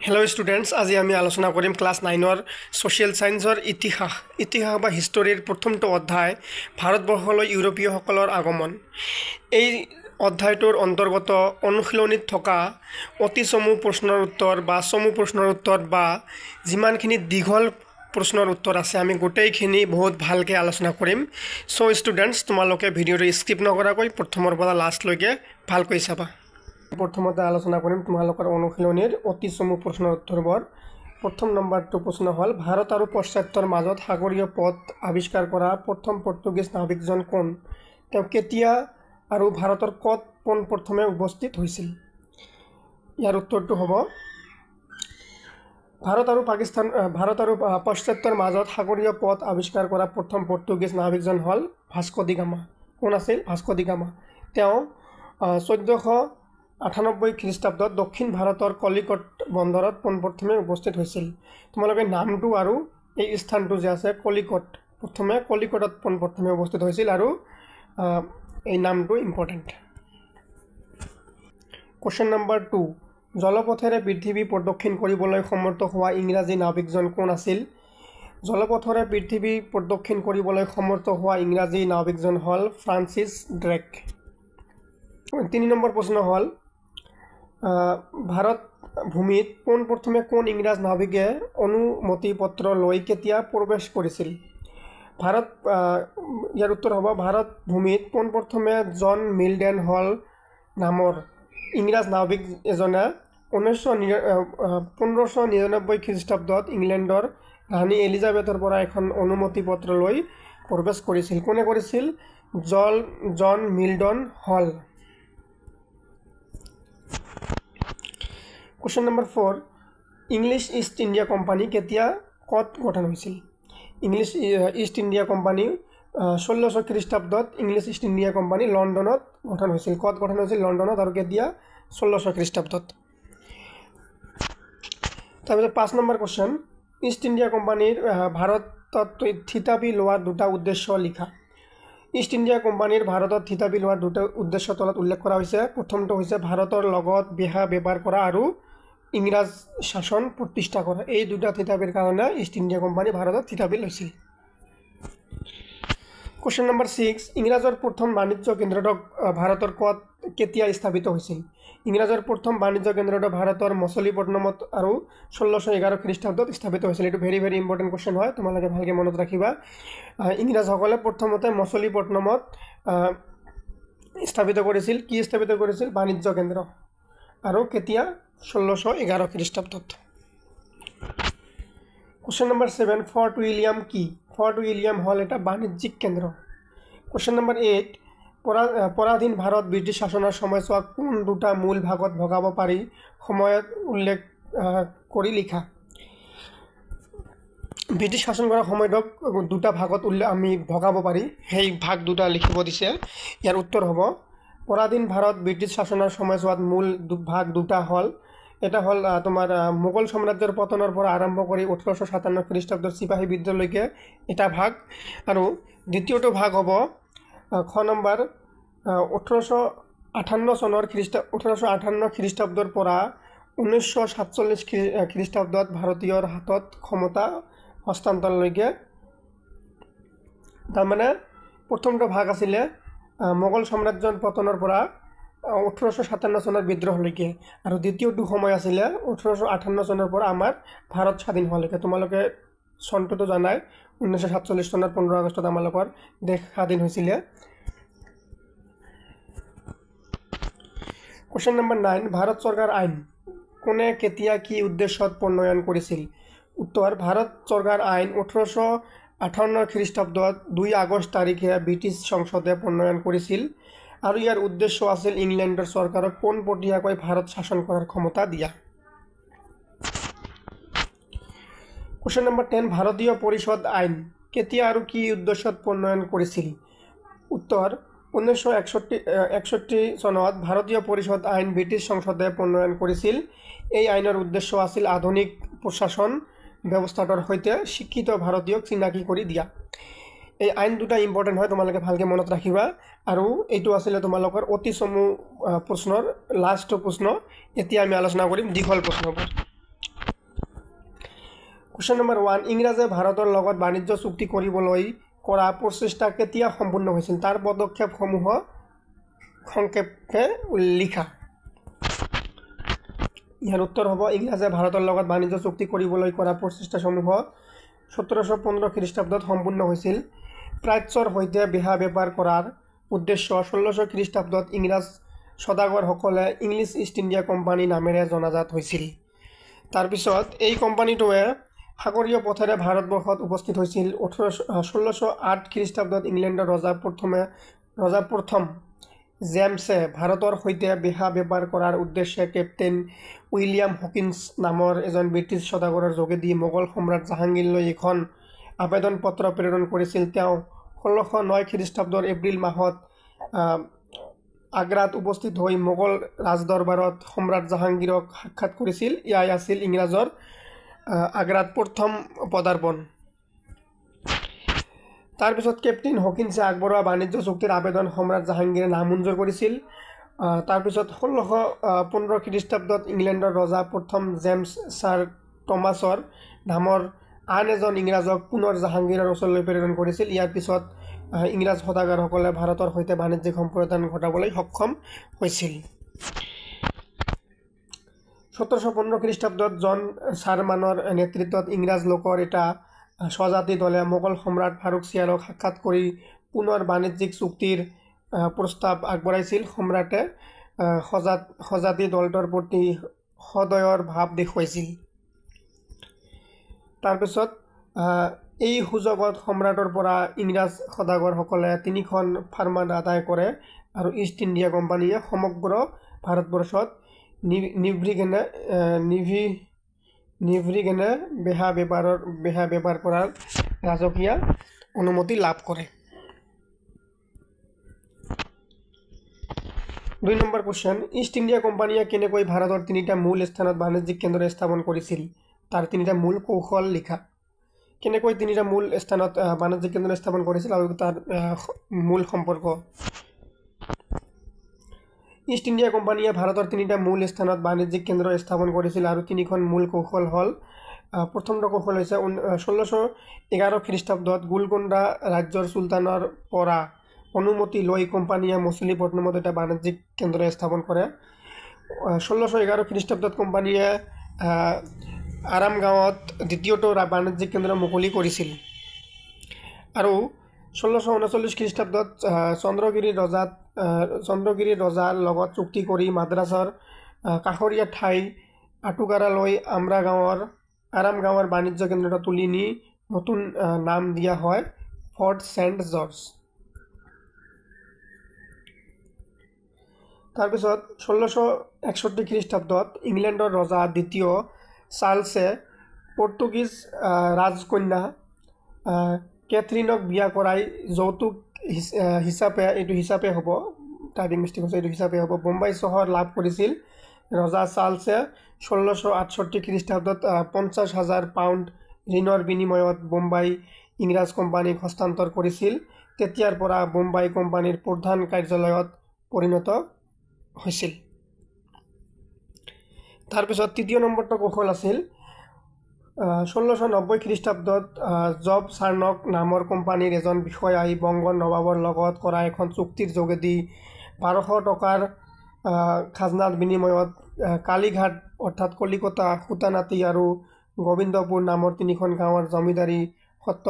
Hello students आज आमी आलोचना करिम क्लास 9 सोशियल साइंसर इतिहास बा हिस्टोरीर प्रथमটো अध्याय भारतबर्षলৈ ইউৰোপীয়সকলৰ আগমন। এই অধ্যায়টোৰ অন্তৰ্গত অনুশীলনীত থকা অতি চমু প্ৰশ্নৰ উত্তৰ বা যিমানখিনি দীঘল প্ৰশ্নৰ উত্তৰ আছে আমি গোটেইখিনি বহুত ভালকৈ আলোচনা কৰিম। সো স্টুডেন্টস তোমালোকে ভিডিঅটো স্কিপ নকৰাকৈ প্ৰথমৰ পৰা লাষ্টলৈকে ভালকৈ চাবা। প্ৰথমতে আলোচনা কৰিম তোমালোকৰ অনুশীলনীৰ অতি চমু প্ৰশ্নৰ উত্তৰবোৰ। প্ৰথম নম্বৰটো প্ৰশ্ন হ'ল ভাৰত আৰু পাশ্চাত্যৰ মাজত সাগৰীয় পথ আৱিষ্কাৰ কৰা প্ৰথম পৰ্তুগীজ নাবিকজন কোন? তেওঁ কেতিয়া আৰু ভাৰতৰ ক'ত পোনপ্ৰথমে উপস্থিত হৈছিল? ইয়াৰ উত্তৰটো হ'ব ভাৰত আৰু পাশ্চাত্যৰ মাজত সাগৰীয় পথ আৱিষ্কাৰ কৰা প্ৰথম পৰ্তুগীজ নাবিকজন হ'ল ভাস্কো ডি গামা। কোন আছিল? Vasco da Gama. তেওঁ 1498 খ্ৰীষ্টাব্দত দক্ষিণ ভাৰতৰ কলিকট বন্দৰত পোনপ্ৰথমে উপস্থিত হৈছিল। তোমালোকে নামটো আৰু এই স্থানটো যে আছে কলিকট, প্ৰথমে কলিকটত পোনপ্ৰথমে উপস্থিত হৈছিল আৰু এই নামটো ইম্পৰ্টেণ্ট। কোৱেশ্চন নম্বৰ 2 জলপথেৰে পৃথিৱী প্ৰদক্ষিণ কৰিবলৈ সমৰ্থ হোৱা ইংৰাজী নাবিকজন কোন আছিল? জলপথেৰে পৃথিৱী প্ৰদক্ষিণ কৰিবলৈ সমৰ্থ হোৱা ইংৰাজী নাবিকজন হ'ল ফ্ৰান্সিছ ড্ৰেক। 3 নম্বৰ প্ৰশ্ন হ'ল ভাৰত ভূমিত পোনপ্ৰথমে কোন ইংৰাজ নাবিকে অনুমতি পত্ৰ লৈ কেতিয়া প্ৰৱেশ কৰিছিল? ইয়াৰ উত্তৰ হ'ব ভাৰত ভূমিত পোনপ্ৰথমে জন মিল্ডেন হল নামৰ ইংৰাজ নাবিক এজনে 1599 খ্ৰীষ্টাব্দত ইংলেণ্ডৰ ৰাণী এলিজাবেথৰ পৰা এখন অনুমতি পত্ৰ লৈ প্ৰৱেশ কৰিছিল। কোনে কৰিছিল? John Mildenhall. Question number 4 English East India Company কেতিয়া ক'ত গঠন হৈছিল? ইংলিছ ইষ্ট ইণ্ডিয়া কোম্পানী 1600 খ্ৰীষ্টাব্দত ইংলিছ ইষ্ট ইণ্ডিয়া কোম্পানী লণ্ডনত গঠন হৈছিল। ক'ত গঠন হৈছিল? লণ্ডনত। আৰু কেতিয়া? 1600 খ্ৰীষ্টাব্দত। তাৰপিছত 5 নম্বৰ কোৱেশ্চন ইষ্ট ইণ্ডিয়া কোম্পানীৰ ভাৰতত থিতাপি লোৱাৰ দুটা উদ্দেশ্য লিখা। ইষ্ট ইণ্ডিয়া কোম্পানীৰ ভাৰতত থিতাপি লোৱাৰ দুটা উদ্দেশ্য তলত উল্লেখ কৰা হৈছে। প্ৰথমটো হৈছে ভাৰতৰ লগত বেপাৰ কৰা আৰু ইংৰাজ শাসন প্ৰতিষ্ঠা কৰা। এই দুটা থিতাপিৰ কাৰণে ইষ্ট ইণ্ডিয়া কোম্পানী ভাৰতত থিতাপি লৈছিল। কোৱেশ্চন নম্বৰ 6 ইংৰাজৰ প্ৰথম বাণিজ্য কেন্দ্ৰটো ভাৰতৰ ক'ত কেতিয়া স্থাপিত হৈছিল? ইংৰাজৰ প্ৰথম বাণিজ্য কেন্দ্ৰটো ভাৰতৰ মছলিপট্টনমত আৰু 1611 খ্ৰীষ্টাব্দত স্থাপিত হৈছিল। এইটো ভেৰি ইম্পৰ্টেণ্ট কোৱেশ্চন হয়, তোমালোকে ভালকৈ মনত ৰাখিবা। ইংৰাজসকলে প্ৰথমতে মছলিপট্টনমত স্থাপিত কৰিছিল। কি স্থাপিত কৰিছিল? বাণিজ্য কেন্দ্ৰ। আৰু কেতিয়া? 1611 খ্ৰীষ্টাব্দত। কোৱেশ্চন নম্বৰ 7 ফৰ্ট উইলিয়াম কি? ফৰ্ট উইলিয়াম হ'ল এটা বাণিজ্যিক কেন্দ্ৰ। কোৱেশ্চন নম্বৰ 8 পৰাধীন ভাৰত ব্ৰিটিছ শাসনৰ সময়ছোৱাক কোন দুটা মূল ভাগত ভগাব পাৰি সময়ত উল্লেখ কৰি লিখা। ব্ৰিটিছ শাসন কৰাৰ সময়টোক দুটা ভাগত আমি ভগাব পাৰি, সেই ভাগ দুটা লিখিব দিছে। ইয়াৰ উত্তৰ হ'ব পৰাধীন ভাৰত ব্ৰিটিছ শাসনৰ সময়ছোৱাত মূল ভাগ দুটা হ'ল, এটা হ'ল তোমাৰ মোগল সাম্ৰাজ্যৰ পতনৰ পৰা আৰম্ভ কৰি 1857 খ্ৰীষ্টাব্দৰ চিপাহী বিদ্ৰোহলৈকে এটা ভাগ, আৰু দ্বিতীয়টো ভাগ হ'ব খ নম্বৰ 1858 খ্ৰীষ্টাব্দৰ পৰা 1947 খ্ৰীষ্টাব্দত ভাৰতীয়ৰ হাতত ক্ষমতা হস্তান্তৰলৈকে। তাৰমানে প্ৰথমটো ভাগ আছিলে মোগল সাম্ৰাজ্যৰ পতনৰ পৰা 1857 চনৰ বিদ্ৰোহলৈকে, আৰু দ্বিতীয়টো সময় আছিলে 1858 চনৰ পৰা আমাৰ ভাৰত স্বাধীন হোৱালৈকে। তোমালোকে চনটোতো জানাই 1947 চনৰ 15 আগষ্টত আমালোকৰ দেশ স্বাধীন হৈছিলে। কোৱেশ্চন নম্বৰ 9 ভাৰত চৰকাৰ আইন কোনে কেতিয়া কি উদ্দেশ্যত প্ৰণয়ন কৰিছিল? উত্তৰ ভাৰত চৰকাৰ আইন 1858 খ্ৰীষ্টাব্দত 2 আগষ্ট তাৰিখে ব্ৰিটিছ সংসদে প্ৰণয়ন কৰিছিল, আৰু ইয়াৰ উদ্দেশ্য আছিল ইংলেণ্ডৰ চৰকাৰক পোনপটীয়াকৈ ভাৰত শাসন কৰাৰ ক্ষমতা দিয়া। কোৱেশ্চন নম্বৰ 10 ভাৰতীয় পৰিষদ আইন কেতিয়া আৰু কি উদ্দেশ্যত প্ৰণয়ন কৰিছিল? উত্তৰ 1961 চনত ভাৰতীয় পৰিষদ আইন ব্ৰিটিছ সংসদে প্ৰণয়ন কৰিছিল। এই আইনৰ উদ্দেশ্য আছিল আধুনিক প্ৰশাসন ব্যৱস্থাটোৰ সৈতে শিক্ষিত ভাৰতীয়ক চিনাকি কৰি দিয়া। এই আইন দুটা ইম্পৰ্টেণ্ট হয়, তোমালোকে ভালকৈ মনত ৰাখিবা। আৰু এইটো আছিলে তোমালোকৰ অতি চমু প্ৰশ্নৰ লাষ্ট প্ৰশ্ন। এতিয়া আমি আলোচনা কৰিম দীঘল প্ৰশ্নবোৰ। কুৱেশ্যন নম্বৰ 1 ইংৰাজে ভাৰতৰ লগত বাণিজ্য চুক্তি কৰিবলৈ কৰা প্ৰচেষ্টা কেতিয়া সম্পূৰ্ণ হৈছিল তাৰ পদক্ষেপসমূহ সংক্ষেপে লিখা ইয়াৰ উত্তৰ হ'ব ইংৰাজে ভাৰতৰ লগত বাণিজ্য চুক্তি কৰিবলৈ কৰা প্ৰচেষ্টাসমূহ 1715 খ্ৰীষ্টাব্দত সম্পূৰ্ণ হৈছিল প্ৰাচ্যৰ সৈতে বেহা বেপাৰ কৰাৰ উদ্দেশ্য 1600 খ্ৰীষ্টাব্দত ইংৰাজ সদাগৰসকলে ইংলিছ ইষ্ট ইণ্ডিয়া কোম্পানী নামেৰে জনাজাত হৈছিল তাৰপিছত এই কোম্পানীটোৱে সাগৰীয় পথেৰে ভাৰতবৰ্ষত উপস্থিত হৈছিল 1608 খ্ৰীষ্টাব্দত ইংলেণ্ডৰ ৰজা প্ৰথম জেমছে ভাৰতৰ সৈতে বেহা বেপাৰ কৰাৰ উদ্দেশ্যে কেপ্টেইন উইলিয়াম হকিন্স নামৰ এজন ব্ৰিটিছ সদাগৰৰ যোগেদি মোগল সম্ৰাট জাহাংগীৰলৈ এখন আবেদন পত্ৰ প্ৰেৰণ কৰিছিল তেওঁ 1609 খ্ৰীষ্টাব্দৰ এপ্ৰিল মাহত আগ্ৰাত উপস্থিত হৈ মোগল ৰাজদৰবাৰত সম্ৰাট জাহাংগীৰক সাক্ষাৎ কৰিছিল ইয়াই আছিল ইংৰাজৰ আগ্ৰাত প্ৰথম পদাৰ্পণ তাৰপিছত কেপ্টেইন হকিন্সে আগবঢ়োৱা বাণিজ্য চুক্তিৰ আবেদন সম্ৰাট জাহাংগীৰে নামঞ্জুৰ কৰিছিল তাৰপিছত 1615 খ্ৰীষ্টাব্দত ইংলেণ্ডৰ ৰজা প্ৰথম জেমছ ছাৰ টমাছৰ নামৰ আন এজন ইংৰাজক পুনৰ জাহাংগীৰৰ ওচৰলৈ প্ৰেৰণ কৰিছিল ইয়াৰ পিছত ইংৰাজ সদাগৰসকলে ভাৰতৰ সৈতে বাণিজ্যিক সম্প্ৰসাৰণ ঘটাবলৈ সক্ষম হৈছিল 1715 খ্ৰীষ্টাব্দত জন শাৰমানৰ নেতৃত্বত ইংৰাজ লোকৰ এটা স্বজাতি দলে মোগল সম্ৰাট ফাৰুক ছিয়াৰক সাক্ষাৎ কৰি পুনৰ বাণিজ্যিক চুক্তিৰ প্ৰস্তাৱ আগবঢ়াইছিল সম্ৰাটে স্বজাতি দলটোৰ প্ৰতি সদয়ৰ ভাৱ দেখুৱাইছিল তাৰপিছত এই সুযোগত সম্ৰাটৰ পৰা ইংৰাজ সদাগৰসকলে 3খন ফাৰ্মান আদায় কৰে আৰু ইষ্ট ইণ্ডিয়া কোম্পানীয়ে সমগ্ৰ ভাৰতবৰ্ষত নিভৃগেনে বেহা বেপাৰ কৰাৰ ৰাজকীয় অনুমতি লাভ কৰে 2 নম্বৰ কুৱেশ্যন ইষ্ট ইণ্ডিয়া কোম্পানীয়ে কেনেকৈ ভাৰতৰ 3টা মূল স্থানত বাণিজ্যিক কেন্দ্ৰ স্থাপন কৰিছিল তাৰ 3টা মূল কৌশল লিখা কেনেকৈ 3টা মূল স্থানত বাণিজ্যিক কেন্দ্ৰ স্থাপন কৰিছিল আৰু তাৰ মূল সম্পৰ্ক ইষ্ট ইণ্ডিয়া কোম্পানীয়ে ভাৰতৰ 3টা মূল স্থানত বাণিজ্যিক কেন্দ্ৰ স্থাপন কৰিছিল আৰু 3খন মূল কৌশল হ'ল প্ৰথমটো কৌশল হৈছে 1611 খ্ৰীষ্টাব্দত গোলকোণ্ডা ৰাজ্যৰ সুলতানৰ পৰা অনুমতি লৈ কোম্পানীয়ে মছলিপট্টনমত এটা বাণিজ্যিক কেন্দ্ৰ স্থাপন কৰে 1611 খ্ৰীষ্টাব্দত কোম্পানীয়ে আৰাম গাঁৱত দ্বিতীয়টো বাণিজ্যিক কেন্দ্ৰ মুকলি কৰিছিল আৰু 1639 খ্ৰীষ্টাব্দত চন্দ্ৰগিৰি ৰজাৰ লগত চুক্তি কৰি মাদ্ৰাছৰ কাষৰীয়া ঠাই আটুকাৰালৈ আৰাম গাঁৱৰ বাণিজ্য কেন্দ্ৰটো তুলি নি নতুন নাম দিয়া হয় ফৰ্ট চেণ্ট জৰ্জ তাৰপিছত 1661 খ্ৰীষ্টাব্দত ইংলেণ্ডৰ ৰজা দ্বিতীয় চাৰ্লছে পৰ্তুগীজ ৰাজকন্যা কেথৰিনক বিয়া কৰাই যৌতুক হিচাপে হ'ব টাইপিং মিষ্টেক হৈছে এইটো হিচাপে হ'ব বোম্বাই চহৰ লাভ কৰিছিল ৰজা চাৰ্লছে 1668 খ্ৰীষ্টাব্দত 50,000 পাউণ্ড ঋণৰ বিনিময়ত বোম্বাই ইংৰাজ কোম্পানীক হস্তান্তৰ কৰিছিল তেতিয়াৰ পৰা বোম্বাই কোম্পানীৰ প্ৰধান কাৰ্যালয়ত পৰিণত হৈছিল তাৰপিছত 3য় নম্বৰটো কৌশল আছিল 1690 খ্ৰীষ্টাব্দত জব চাৰ্নক নামৰ কোম্পানীৰ এজন বিষয়াই বংগৰ নবাবৰ লগত কৰা এখন চুক্তিৰ যোগেদি 1200 টকাৰ খাজনাৰ বিনিময়ত কালীঘাট অৰ্থাৎ কলিকতা সুতানাতি আৰু গোবিন্দপুৰ নামৰ 3খন গাঁৱৰ জমিদাৰী সত্ত্ব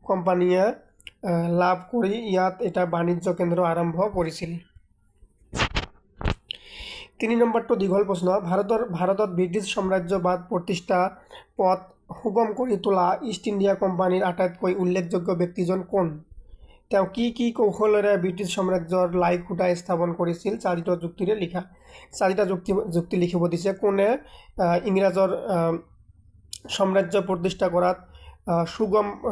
কোম্পানীয়ে লাভ কৰি ইয়াত এটা বাণিজ্য কেন্দ্ৰ আৰম্ভ কৰিছিল 3 নম্বৰটো দীঘল প্ৰশ্ন ভাৰতত ব্ৰিটিছ সাম্ৰাজ্যবাদ প্ৰতিষ্ঠা পথ সুগম কৰি তোলা ইষ্ট ইণ্ডিয়া কোম্পানীৰ আটাইতকৈ উল্লেখযোগ্য ব্যক্তিজন কোন তেওঁ কি কৌশলেৰে ব্ৰিটিছ সাম্ৰাজ্যৰ লাই খুঁটা স্থাপন কৰিছিল 4টা যুক্তিৰে লিখা 4টা যুক্তি লিখিব দিছে কোনে ইংৰাজৰ সাম্ৰাজ্য প্ৰতিষ্ঠা কৰাত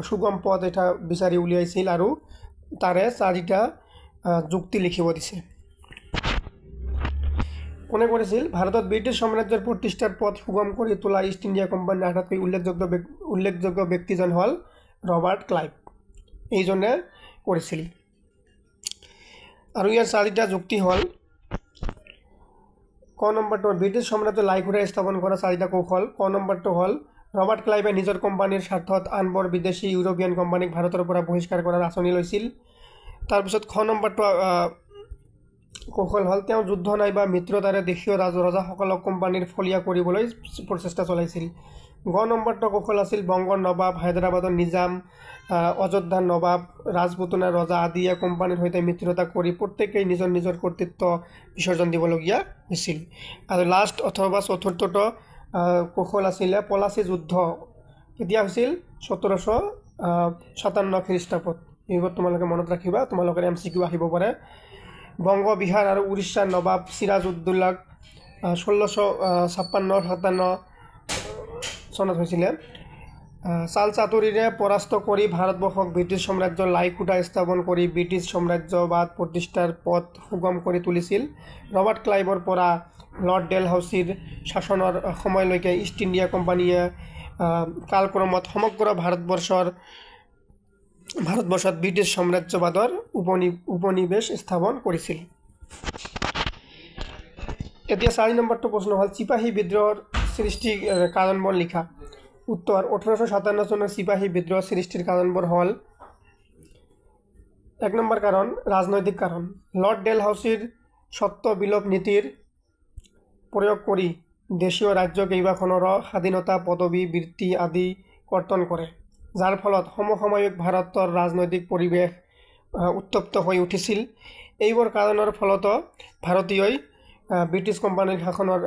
সুগম পথ এটা বিচাৰি উলিয়াইছিল আৰু তাৰে 4টা যুক্তি লিখিব দিছে কোনে কৰিছিল ভাৰতত ব্ৰিটিছ সাম্ৰাজ্যৰ প্ৰতিষ্ঠাৰ পথ সুগম কৰি তোলা ইষ্ট ইণ্ডিয়া কোম্পানীৰ আটাইতকৈ উল্লেখযোগ্য ব্যক্তিজন হ'ল ৰবাৰ্ট ক্লাইভ এইজনে কৰিছিল আৰু ইয়াৰ 4টা যুক্তি হ'ল ক নম্বৰটো ব্ৰিটিছ সাম্ৰাজ্যৰ লাই খুঁটা স্থাপন কৰা 4টা কৌশল ক নম্বৰটো হ'ল ৰবাৰ্ট ক্লাইভে নিজৰ কোম্পানীৰ স্বাৰ্থত আনবোৰ বিদেশী ইউৰোপিয়ান কোম্পানীক ভাৰতৰ পৰা বহিষ্কাৰ কৰাৰ আঁচনি লৈছিল। তাৰপিছত খ নম্বৰটো কৌশল হ'ল তেওঁ যুদ্ধ নাইবা মিত্ৰতাৰে দেশীয় ৰজাসকলক কোম্পানীৰ ফলীয়া কৰিবলৈ প্ৰচেষ্টা চলাইছিল। গ নম্বৰটো কৌশল আছিল বংগৰ নবাব, হায়দৰাবাদৰ নিজাম, অযোধ্যাৰ নবাব, ৰাজপুতনাৰ ৰজা আদিয়ে কোম্পানীৰ সৈতে মিত্ৰতা কৰি প্ৰত্যেকেই নিজৰ নিজৰ কৰ্তৃত্ব বিসৰ্জন দিবলগীয়া হৈছিল। আৰু লাষ্ট অথবা চতুৰ্থটো কৌশল আছিলে পলাচী যুদ্ধ। কেতিয়া হৈছিল? 1757 খ্ৰীষ্টাব্দত। এইবোৰ তোমালোকে মনত ৰাখিবা, তোমালোকৰ MCQ আহিব পাৰে। বংগ, বিহাৰ আৰু উৰিষ্যাৰ নবাব চিৰাজ উদ্দৌলাক 1656-57 চনত হৈছিলে। চাল চাতুৰীৰে পৰাস্ত কৰি ভাৰতবৰ্ষক ব্ৰিটিছ সাম্ৰাজ্যৰ লাইখুটা স্থাপন কৰি ব্ৰিটিছ সাম্ৰাজ্যবাদ প্ৰতিষ্ঠাৰ পথ সুগম কৰি তুলিছিল। ৰবাৰ্ট ক্লাইভৰ পৰা লৰ্ড ডেলহাউছিৰ শাসনৰ সময়লৈকে ইষ্ট ইণ্ডিয়া কোম্পানীয়ে কালক্ৰমত সমগ্ৰ ভাৰতবৰ্ষত ব্ৰিটিছ সাম্ৰাজ্যবাদৰ উপনিৱেশ স্থাপন কৰিছিল। এতিয়া 4 নম্বৰটো প্ৰশ্ন হ'ল চিপাহী বিদ্ৰোহৰ সৃষ্টিৰ কাৰণবোৰ লিখা। উত্তৰ: 1857 চনৰ চিপাহী বিদ্ৰোহ সৃষ্টিৰ কাৰণবোৰ হ'ল: 1 নম্বৰ কাৰণ ৰাজনৈতিক কাৰণ। লৰ্ড ডেলহাউছিৰ স্বত্ব বিলোপ নীতিৰ প্ৰয়োগ কৰি দেশীয় ৰাজ্য কেইবাখনৰ স্বাধীনতা পদবী বৃত্তি আদি কৰ্তন কৰে, যাৰ ফলত সমসাময়িক ভাৰতৰ ৰাজনৈতিক পৰিৱেশ উত্তপ্ত হৈ উঠিছিল। এইবোৰ কাৰণৰ ফলত ভাৰতীয়ই ব্ৰিটিছ কোম্পানীৰ শাসনৰ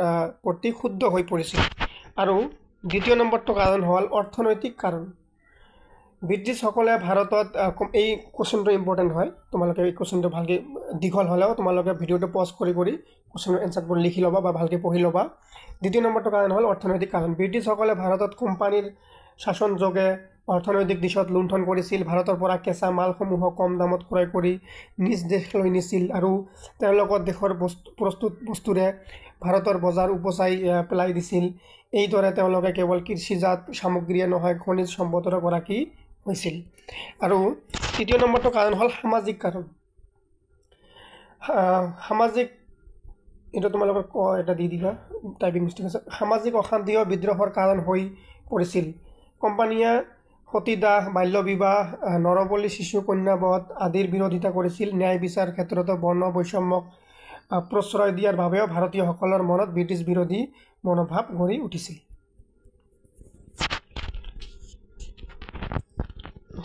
প্ৰতি ক্ষুব্ধ হৈ পৰিছিল। আৰু 2 নম্বৰটো কাৰণ হ'ল অৰ্থনৈতিক কাৰণ। ব্ৰিটিছসকলে ভাৰতত এই কুৱেশ্যনটো ইম্পৰ্টেণ্ট হয়, তোমালোকে এই কুৱেশ্যনটো ভালকৈ দীঘল হ'লেও তোমালোকে ভিডিঅ'টো পজ কৰি কুৱেশ্যনৰ এনচাৰবোৰ লিখি ল'বা বা ভালকৈ পঢ়ি ল'বা। 2 নম্বৰটো কাৰণ হ'ল অৰ্থনৈতিক কাৰণ। ব্ৰিটিছসকলে ভাৰতত কোম্পানীৰ শাসনযোগে অৰ্থনৈতিক দিশত লুণ্ঠন কৰিছিল। ভাৰতৰ পৰা কেঁচা মালসমূহক কম দামত ক্ৰয় কৰি নিজ দেশলৈ নিছিল আৰু তেওঁলোকৰ দেশৰ প্ৰস্তুত বস্তুৰে ভাৰতৰ বজাৰ উপচাই পেলাই দিছিল। এইদৰে তেওঁলোকে কেৱল কৃষিজাত সামগ্ৰীয়ে নহয় খনিজ সম্পদৰো গৰাকী হৈছিল। আৰু 3 নম্বৰটো কাৰণ হ'ল সামাজিক কাৰণ। সামাজিক, এটা তোমালোকৰ এটা দি দিবা, টাইপিং মিষ্টেক আছে। সামাজিক অশান্তিও বিদ্ৰোহৰ কাৰণ হৈ পৰিছিল। কোম্পানীয়ে সতীদাহ, বাল্য বিবাহ, নৰবলি, শিশু কন্যাবধ আদিৰ বিৰোধিতা কৰিছিল। ন্যায় বিচাৰ ক্ষেত্ৰতো বৰ্ণ বৈষম্যক প্ৰশ্ৰয় দিয়াৰ বাবেও ভাৰতীয়সকলৰ মনত ব্ৰিটিছ বিৰোধী মনোভাৱ গঢ়ি উঠিছিল।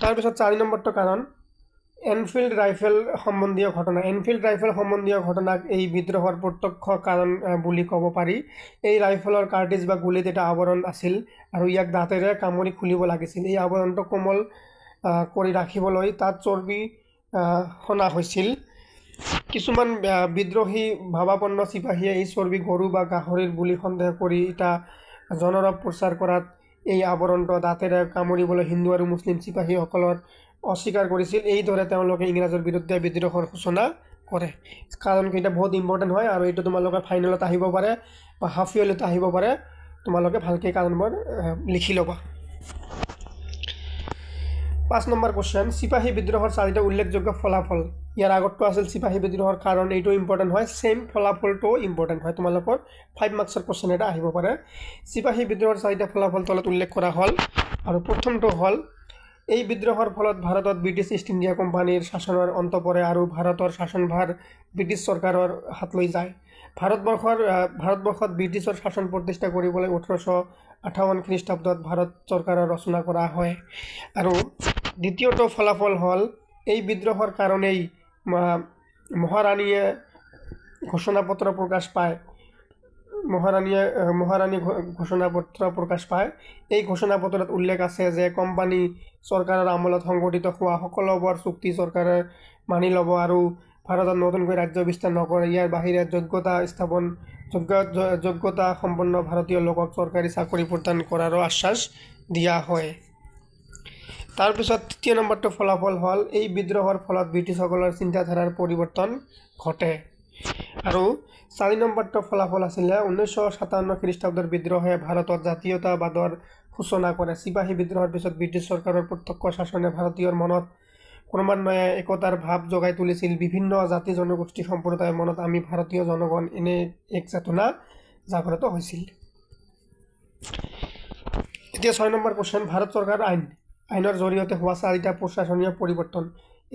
তাৰপিছত 4 নম্বৰটো কাৰণ এনফিল্ড ৰাইফেল সম্বন্ধীয় ঘটনা। এনফিল্ড ৰাইফেল সম্বন্ধীয় ঘটনাক এই বিদ্ৰোহৰ প্ৰত্যক্ষ কাৰণ বুলি ক'ব পাৰি। এই ৰাইফেলৰ কাৰ্টিজ বা গুলিত এটা আৱৰণ আছিল আৰু ইয়াক দাঁতেৰে কামুৰি খুলিব লাগিছিল। এই আৱৰণটো কোমল কৰি ৰাখিবলৈ তাত চৰ্বি সনা হৈছিল। কিছুমান বিদ্ৰোহী ভাৱাপন্ন চিপাহীয়ে এই চৰ্বি গৰু বা গাহৰিৰ বুলি সন্দেহ কৰি এটা জনৰৱ প্ৰচাৰ কৰাত এই আৱৰণটো দাঁতেৰে কামুৰিবলৈ হিন্দু আৰু মুছলিম চিপাহীসকলৰ অস্বীকাৰ কৰিছিল। এইদৰে তেওঁলোকে ইংৰাজৰ বিৰুদ্ধে বিদ্ৰোহৰ সূচনা কৰে। কাৰণকেইটা বহুত ইম্পৰ্টেণ্ট হয় আৰু এইটো তোমালোকৰ ফাইনেলত আহিব পাৰে বা হাফ ইয়াৰলিত আহিব পাৰে। তোমালোকে ভালকৈ কাৰণবোৰ লিখি ল'বা। 5 নম্বৰ কুৱেশ্যন, চিপাহী বিদ্ৰোহৰ 4টা উল্লেখযোগ্য ফলাফল। ইয়াৰ আগতটো আছিল চিপাহী বিদ্ৰোহৰ কাৰণ, এইটো ইম্পৰ্টেণ্ট হয়। ছেইম ফলাফলটোও ইম্পৰ্টেণ্ট হয়। তোমালোকৰ 5 মাৰ্কছৰ কুৱেশ্যন এটা আহিব পাৰে। চিপাহী বিদ্ৰোহৰ 4টা ফলাফল তলত উল্লেখ কৰা হ'ল। আৰু প্ৰথমটো হ'ল এই বিদ্ৰোহৰ ফলত ভাৰতত ব্ৰিটিছ ইষ্ট ইণ্ডিয়া কোম্পানীৰ শাসনৰ অন্ত পৰে আৰু ভাৰতৰ শাসনভাৰ ব্ৰিটিছ চৰকাৰৰ হাতলৈ যায়। ভাৰতবৰ্ষত ব্ৰিটিছৰ শাসন প্ৰতিষ্ঠা কৰিবলৈ 1858 খ্ৰীষ্টাব্দত ভাৰত চৰকাৰৰ ৰচনা কৰা হয়। আৰু দ্বিতীয়টো ফলাফল হ'ল এই বিদ্ৰোহৰ কাৰণেই মহাৰাণীয়ে ঘোষণাপত্ৰ প্ৰকাশ পায়। মহাৰাণী ঘোষণাপত্ৰ প্ৰকাশ পায়। এই ঘোষণাপত্ৰত উল্লেখ আছে যে কোম্পানী চৰকাৰৰ আমলত সংগঠিত হোৱা সকলোবোৰ চুক্তি চৰকাৰে মানি ল'ব আৰু ভাৰতত নতুনকৈ ৰাজ্য বিস্তাৰ নকৰে। ইয়াৰ বাহিৰে যোগ্যতা সম্পন্ন ভাৰতীয় লোকক চৰকাৰী চাকৰি প্ৰদান কৰাৰো আশ্বাস দিয়া হয়। তাৰপিছত 3 নম্বৰটো ফলাফল হ'ল এই বিদ্ৰোহৰ ফলত ব্ৰিটিছসকলৰ চিন্তাধাৰাৰ পৰিৱৰ্তন ঘটে। আৰু 4 নম্বৰটো ফলাফল আছিলে 1957 খ্ৰীষ্টাব্দৰ বিদ্ৰোহে ভাৰতত জাতীয়তাবাদৰ সূচনা কৰে। চিপাহী বিদ্ৰোহৰ পিছত ব্ৰিটিছ চৰকাৰৰ প্ৰত্যক্ষ শাসনে ভাৰতীয়ৰ মনত ক্ৰমান্বয়ে একতাৰ ভাৱ জগাই তুলিছিল। বিভিন্ন জাতি জনগোষ্ঠী সম্প্ৰদায়ৰ মনত আমি ভাৰতীয় জনগণ এনে এক চেতনা জাগ্ৰত হৈছিল। এতিয়া 6 নম্বৰ কোৱেশ্চন, ভাৰত চৰকাৰ আইনৰ জৰিয়তে হোৱা 4টা প্ৰশাসনীয় পৰিৱৰ্তন।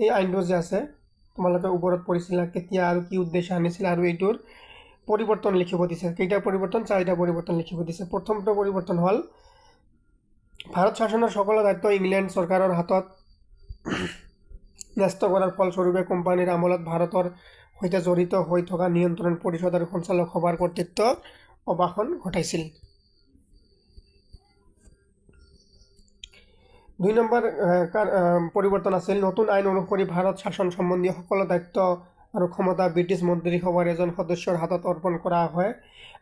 এই আইনটো যে আছে তোমালোকে ওপৰত পঢ়িছিলা, কেতিয়া আৰু কি উদ্দেশ্য আনিছিল, আৰু এইটোৰ পৰিৱৰ্তন লিখিব দিছে। কেইটা পৰিৱৰ্তন? 4টা পৰিৱৰ্তন লিখিব দিছে। প্ৰথমটো পৰিৱৰ্তন হ'ল ভাৰত শাসনৰ সকলো দায়িত্ব ইংলেণ্ড চৰকাৰৰ হাতত ন্যস্ত কৰাৰ ফলস্বৰূপে কোম্পানীৰ আমলত ভাৰতৰ সৈতে জড়িত হৈ থকা নিয়ন্ত্ৰণ পৰিষদ আৰু সঞ্চালক সভাৰ কৰ্তৃত্ব অবাসন ঘটাইছিল। 2 নম্বৰ পৰিৱৰ্তন আছিল, নতুন আইন অনুসৰি ভাৰত শাসন সম্বন্ধীয় সকলো দায়িত্ব আৰু ক্ষমতা ব্ৰিটিছ মন্ত্ৰীসভাৰ এজন সদস্যৰ হাতত অৰ্পণ কৰা হয়।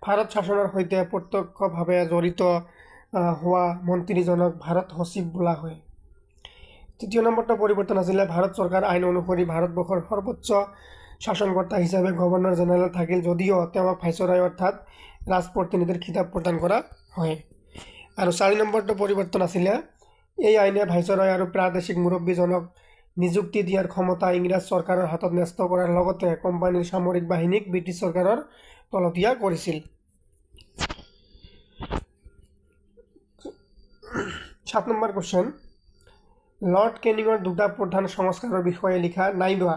ভাৰত শাসনৰ সৈতে প্ৰত্যক্ষভাৱে জড়িত হোৱা মন্ত্ৰীজনক ভাৰত সচিব বোলা হয়। 3 নম্বৰটো পৰিৱৰ্তন আছিলে, ভাৰত চৰকাৰ আইন অনুসৰি ভাৰতবৰ্ষৰ সৰ্বোচ্চ শাসনকৰ্তা হিচাপে গভৰ্ণৰ জেনেৰেল থাকিল, যদিও তেওঁক ভাইচৰয় অৰ্থাৎ ৰাজপ্ৰতিনিধিৰ খিতাপ প্ৰদান কৰা হয়। আৰু 4 নম্বৰটো পৰিৱৰ্তন আছিলে, এই আইনে ভাইচৰয় আৰু প্ৰাদেশিক মুৰব্বীজনক নিযুক্তি দিয়াৰ ক্ষমতা ইংৰাজ চৰকাৰৰ হাতত ন্যস্ত কৰাৰ লগতে কোম্পানীৰ সামৰিক বাহিনীক ব্ৰিটিছ চৰকাৰৰ তলতীয়া কৰিছিল। 7 নম্বৰ কোৱেশ্চন, লৰ্ড কেনিঙৰ 2টা প্ৰধান সংস্কাৰৰ বিষয়ে লিখা, নাইবা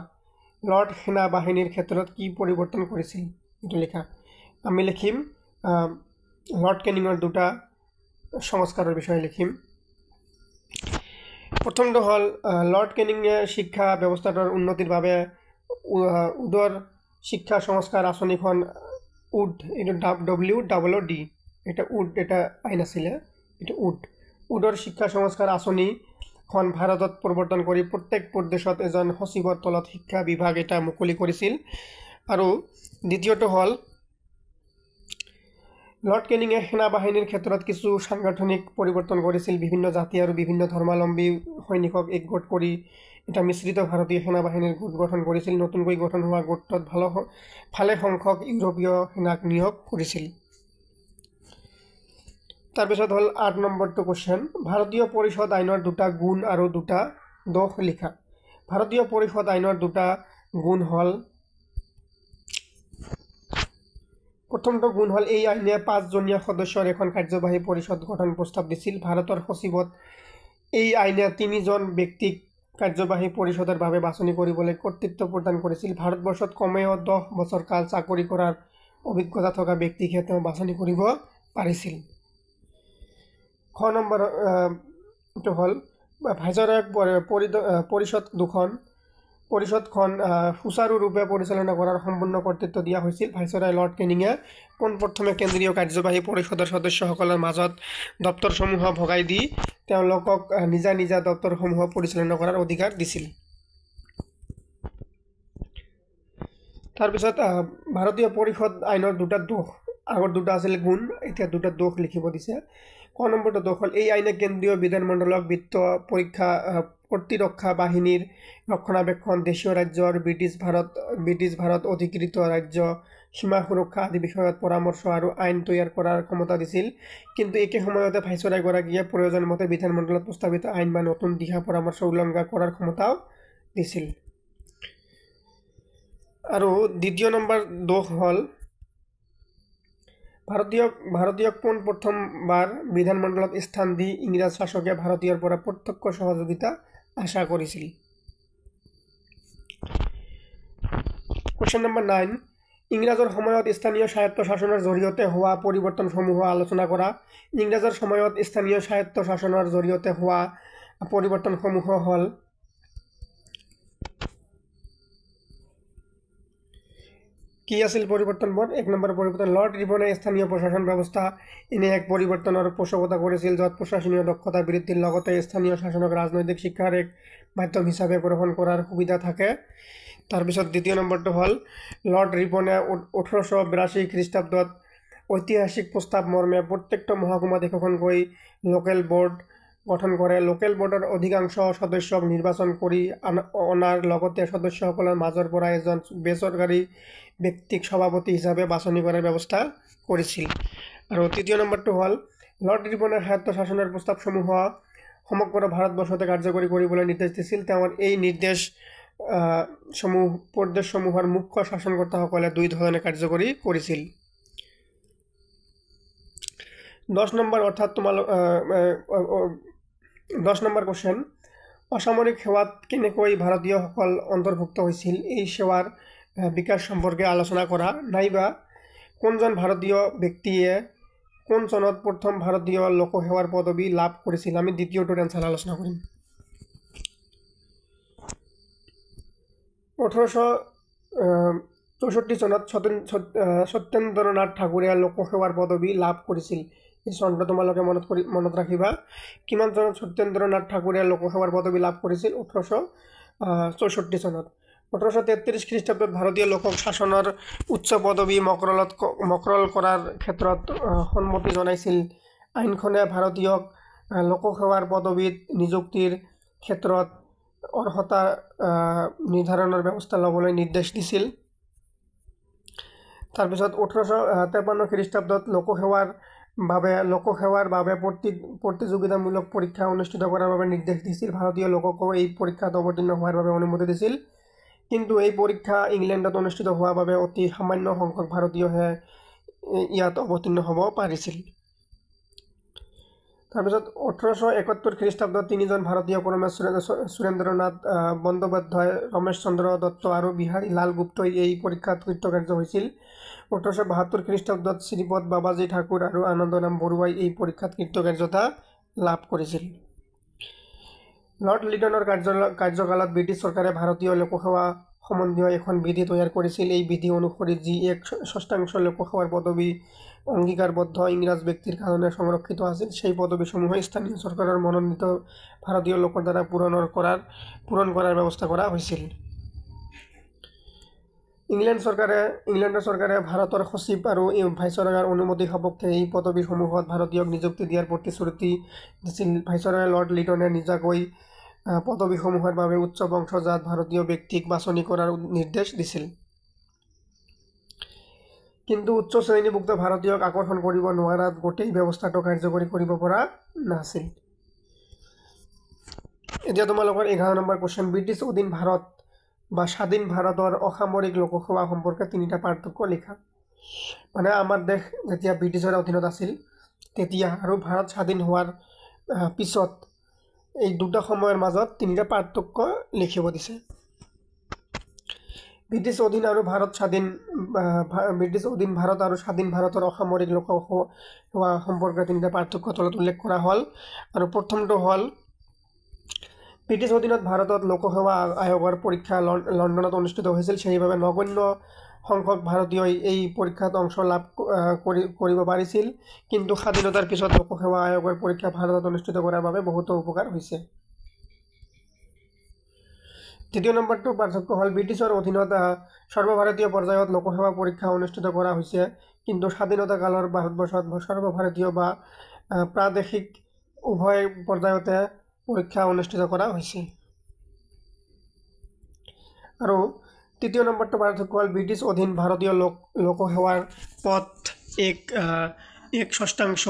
লৰ্ড সেনা বাহিনীৰ ক্ষেত্ৰত কি পৰিৱৰ্তন কৰিছিল, এইটো লিখা। আমি লিখিম লৰ্ড কেনিঙৰ 2টা সংস্কাৰৰ বিষয়ে লিখিম। প্ৰথমটো হ'ল লৰ্ড কেনিঙে শিক্ষা ব্যৱস্থাটোৰ উন্নতিৰ বাবে উদৰ শিক্ষা সংস্কাৰ আঁচনিখন এইটো WOOD, এটা এটা আইন আছিলে, এইটো উদৰ শিক্ষা সংস্কাৰ আঁচনিখন ভাৰতত প্ৰৱৰ্তন কৰি প্ৰত্যেক প্ৰদেশত এজন সচিবৰ তলত শিক্ষা বিভাগ এটা মুকলি কৰিছিল। আৰু দ্বিতীয়টো হ'ল লৰ্ড কেনিঙে সেনা বাহিনীৰ ক্ষেত্ৰত কিছু সাংগঠনিক পৰিৱৰ্তন কৰিছিল। বিভিন্ন জাতি আৰু বিভিন্ন ধৰ্মাৱলম্বী সৈনিকক একগোট কৰি এটা মিশ্ৰিত ভাৰতীয় সেনা বাহিনীৰ গোট গঠন কৰিছিল। নতুনকৈ গঠন হোৱা গোটটোত ভালে সংখ্যক ইউৰোপীয় সেনাক নিয়োগ কৰিছিল। তাৰপিছত হ'ল 8 নম্বৰটো কোৱেশ্চন, ভাৰতীয় পৰিষদ আইনৰ 2টা গুণ আৰু 2টা দোষ লিখা। ভাৰতীয় পৰিষদ আইনৰ 2টা গুণ হ'ল, প্ৰথমটো গুণ হ'ল এই আইনে 5জনীয়া সদস্যৰ এখন কাৰ্যবাহী পৰিষদ গঠন প্ৰস্তাৱ দিছিল। ভাৰতৰ সচিবত এই আইনে 3জন ব্যক্তিক কাৰ্যবাহী পৰিষদৰ বাবে বাছনি কৰিবলৈ কৰ্তৃত্ব প্ৰদান কৰিছিল। ভাৰতবৰ্ষত কমেও 10 বছৰ কাল চাকৰি কৰাৰ অভিজ্ঞতা থকা ব্যক্তিকহে তেওঁ বাছনি কৰিব পাৰিছিল। 6 নম্বৰ এইটো হ'ল ভাইচৰয়ক পৰিষদখন সুচাৰুৰূপে পৰিচালনা কৰাৰ সম্পূৰ্ণ কৰ্তৃত্ব দিয়া হৈছিল। ভাইচৰয় লৰ্ড কেনিঙে পোনপ্ৰথমে কেন্দ্ৰীয় কাৰ্যবাহী পৰিষদৰ সদস্যসকলৰ মাজত দপ্তৰসমূহ ভগাই দি তেওঁলোকক নিজা নিজা দপ্তৰসমূহ পৰিচালনা কৰাৰ অধিকাৰ দিছিল। তাৰপিছত ভাৰতীয় পৰিষদ আইনৰ 2টা দোষ, আগৰ 2টা আছিল গুণ, এতিয়া 2টা দোষ লিখিব দিছে। ক নম্বৰটো দোষ হ'ল, এই আইনে কেন্দ্ৰীয় বিধানমণ্ডলক বিত্ত প্ৰতিৰক্ষা বাহিনীৰ ৰক্ষণাবেক্ষণ, দেশীয় ৰাজ্য আৰু ব্ৰিটিছ ভাৰত অধিকৃত ৰাজ্য সীমা সুৰক্ষা আদি বিষয়ত পৰামৰ্শ আৰু আইন তৈয়াৰ কৰাৰ ক্ষমতা দিছিল। কিন্তু একে সময়তে ভাইচৰয়গৰাকীয়ে প্ৰয়োজন মতে বিধানমণ্ডলত প্ৰস্তাৱিত আইন বা নতুন দিহা পৰামৰ্শ উলংঘা কৰাৰ ক্ষমতাও দিছিল। আৰু দ্বিতীয় নম্বৰ দোষ হ'ল, ভাৰতীয়ক পোনপ্ৰথমবাৰ বিধানমণ্ডলত স্থান দি ইংৰাজ শাসকে ভাৰতীয়ৰ পৰা প্ৰত্যক্ষ সহযোগিতা আশা কৰিছিল। কুৱেশ্যন নম্বৰ 9, ইংৰাজৰ সময়ত স্থানীয় স্বায়ত্ত শাসনৰ জৰিয়তে হোৱা পৰিৱৰ্তনসমূহ আলোচনা কৰা। ইংৰাজৰ সময়ত স্থানীয় স্বায়ত্ত শাসনৰ জৰিয়তে হোৱা পৰিৱৰ্তনসমূহ হ'ল, কি আছিল পৰিৱৰ্তনবোৰ? 1 নম্বৰ পৰিৱৰ্তন, লৰ্ড ৰিপনে স্থানীয় প্ৰশাসন ব্যৱস্থা এনে এক পৰিৱৰ্তনৰ পোষকতা কৰিছিল য'ত প্ৰশাসনীয় দক্ষতা বৃদ্ধিৰ লগতে স্থানীয় শাসনক ৰাজনৈতিক শিক্ষাৰ এক মাধ্যম হিচাপে গ্ৰহণ কৰাৰ সুবিধা থাকে। তাৰপিছত 2য় নম্বৰটো হ'ল, লৰ্ড ৰিপনে 1882 খ্ৰীষ্টাব্দত ঐতিহাসিক প্ৰস্তাৱ মৰ্মে প্ৰত্যেকটো মহকুমাত একোখনকৈ লোকেল বোৰ্ড গঠন কৰে। লোকেল বোৰ্ডৰ অধিকাংশ সদস্যক নিৰ্বাচন কৰি অনাৰ লগতে সদস্যসকলৰ মাজৰ পৰা এজন বেচৰকাৰী ব্যক্তিক সভাপতি হিচাপে বাছনি কৰাৰ ব্যৱস্থা কৰিছিল। আৰু 3য় নম্বৰটো হ'ল, লৰ্ড ৰিপনে স্বায়ত্ত শাসনৰ প্ৰস্তাৱসমূহ সমগ্ৰ ভাৰতবৰ্ষতে কাৰ্যকৰী কৰিবলৈ নিৰ্দেশ দিছিল। তেওঁৰ এই প্ৰদেশসমূহৰ মুখ্য শাসনকৰ্তাসকলে 2 ধৰণে কাৰ্যকৰী কৰিছিল। 10 নম্বৰ অৰ্থাৎ তোমালোক 10 নম্বৰ কোৱেশ্চন অসামৰিক সেৱাত কেনেকৈ ভাৰতীয়সকল অন্তৰ্ভুক্ত হৈছিল এই সেৱাৰ বিকাশ সম্পৰ্কে আলোচনা কৰা নাইবা কোনজন ভাৰতীয় ব্যক্তিয়ে কোন চনত প্ৰথম ভাৰতীয় লোকসেৱাৰ পদবী লাভ কৰিছিল আমি দ্বিতীয়টোৰ এনসাৰ আলোচনা কৰিম 1864 চনত সত্যেন্দ্ৰনাথ ঠাকুৰে লোকসেৱাৰ পদবী লাভ কৰিছিল এই চনটো তোমালোকে মনত ৰাখিবা কিমান চনত সত্যেন্দ্ৰনাথ ঠাকুৰে লোকসেৱাৰ পদবী লাভ কৰিছিল 1864 চনত 1833 খ্ৰীষ্টাব্দত ভাৰতীয় লোকক শাসনৰ উচ্চ পদবী মকৰল কৰাৰ ক্ষেত্ৰত সন্মতি জনাইছিল আইনখনে ভাৰতীয়ক লোকসেৱাৰ পদবীত নিযুক্তিৰ ক্ষেত্ৰত অৰ্হতা নিৰ্ধাৰণৰ ব্যৱস্থা ল'বলৈ নিৰ্দেশ দিছিল তাৰপিছত 1853 খ্ৰীষ্টাব্দত লোকসেৱাৰ বাবে প্ৰতিযোগিতামূলক পৰীক্ষা অনুষ্ঠিত কৰাৰ বাবে নিৰ্দেশ দিছিল ভাৰতীয় লোককো এই পৰীক্ষাত অৱতীৰ্ণ হোৱাৰ বাবে অনুমতি দিছিল কিন্তু এই পৰীক্ষা ইংলেণ্ডত অনুষ্ঠিত হোৱাৰ বাবে অতি সামান্য সংখ্যক ভাৰতীয়হে ইয়াত অৱতীৰ্ণ হ'ব পাৰিছিল তাৰপিছত 1871 খ্ৰীষ্টাব্দত তিনিজন ভাৰতীয় ক্ৰমে সুৰেন্দ্ৰনাথ বন্দ্যোপাধ্যায় ৰমেশ চন্দ্ৰ দত্ত আৰু বিহাৰী লাল গুপ্তই এই পৰীক্ষাত কৃতকাৰ্য হৈছিল 1872 খ্ৰীষ্টাব্দত শ্ৰীপদ বাবাজী ঠাকুৰ আৰু আনন্দৰাম বৰুৱাই এই পৰীক্ষাত কৃতকাৰ্যতা লাভ কৰিছিল লৰ্ড লিটনৰ কাৰ্যকালত ব্ৰিটিছ চৰকাৰে ভাৰতীয় লোকসেৱা সম্বন্ধীয় এখন বিধি তৈয়াৰ কৰিছিল এই বিধি অনুসৰি যি এক ষষ্ঠাংশ লোকসেৱাৰ পদবী অংগীকাৰবদ্ধ ইংৰাজ ব্যক্তিৰ কাৰণে সংৰক্ষিত আছিল সেই পদবীসমূহ স্থানীয় চৰকাৰৰ মনোনীত ভাৰতীয় লোকৰ দ্বাৰা পূৰণ কৰাৰ ব্যৱস্থা কৰা হৈছিল ইংলেণ্ডৰ চৰকাৰে ভাৰতৰ সচিব আৰু ভাইচৰয়ৰ অনুমতি সাপেক্ষে এই পদবীসমূহত ভাৰতীয়ক নিযুক্তি দিয়াৰ প্ৰতিশ্ৰুতি দিছিল ভাইচৰয় লৰ্ড লিটনে নিজাকৈ পদবীসমূহৰ বাবে উচ্চ বংশজাত ভাৰতীয় ব্যক্তিক বাছনি কৰাৰ নিৰ্দেশ দিছিল কিন্তু উচ্চ শ্ৰেণীভুক্ত ভাৰতীয়ক আকৰ্ষণ কৰিব নোৱাৰাত গোটেই ব্যৱস্থাটো কাৰ্যকৰী কৰিব পৰা নাছিল এতিয়া তোমালোকৰ 11 নম্বৰ কোৱেশ্চন ব্ৰিটিছ অধীন ভাৰত বা স্বাধীন ভাৰতৰ অসামৰিক লোকসেৱা সম্পৰ্কে তিনিটা পাৰ্থক্য লিখা মানে আমাৰ দেশ যেতিয়া ব্ৰিটিছৰ অধীনত আছিল তেতিয়া আৰু ভাৰত স্বাধীন হোৱাৰ পিছত এই দুটা সময়ৰ মাজত তিনিটা পাৰ্থক্য লিখিব দিছে ব্ৰিটিছ অধীন ভাৰত আৰু স্বাধীন ভাৰতৰ অসামৰিক লোকসেৱা সম্পৰ্কে তিনিটা পাৰ্থক্য তলত উল্লেখ কৰা হ'ল আৰু প্ৰথমটো হ'ল ব্ৰিটিছ অধীনত ভাৰতত লোকসেৱা আয়োগৰ পৰীক্ষা লণ্ডনত অনুষ্ঠিত হৈছিল সেইবাবে নগণ্য সংখ্যক ভাৰতীয়ই এই পৰীক্ষাত অংশ লাভ কৰিব পাৰিছিল কিন্তু স্বাধীনতাৰ পিছত লোকসেৱা আয়োগৰ পৰীক্ষা ভাৰতত অনুষ্ঠিত কৰাৰ বাবে বহুতো উপকাৰ হৈছে দ্বিতীয় নম্বৰটো পাৰ্থক্য হ'ল ব্ৰিটিছৰ অধীনত সৰ্বভাৰতীয় পৰ্যায়ত লোকসেৱা পৰীক্ষা অনুষ্ঠিত কৰা হৈছে কিন্তু স্বাধীনতা কালৰ ভাৰতবৰ্ষত সৰ্বভাৰতীয় বা প্ৰাদেশিক উভয় পৰ্যায়তে পৰীক্ষা অনুষ্ঠিত কৰা হৈছে আৰু তৃতীয় নম্বৰটো পাৰ্থক্য হ'ল ব্ৰিটিছ অধীন ভাৰতীয় লোকসেৱাৰ পদ এক ষষ্ঠাংশ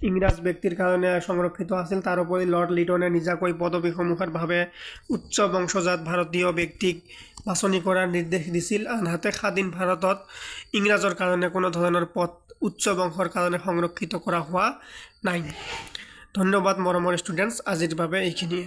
ইংৰাজ ব্যক্তিৰ কাৰণে সংৰক্ষিত আছিল তাৰ উপৰি লৰ্ড লিটনে নিজাকৈ পদবীসমূহৰ বাবে উচ্চ বংশজাত ভাৰতীয় ব্যক্তিক বাছনি কৰাৰ নিৰ্দেশ দিছিল আনহাতে স্বাধীন ভাৰতত ইংৰাজৰ কাৰণে কোনো ধৰণৰ পদ উচ্চ বংশৰ কাৰণে সংৰক্ষিত কৰা হোৱা নাই ধন্যবাদ মৰমৰ ষ্টুডেণ্টছ আজিৰ বাবে এইখিনিয়ে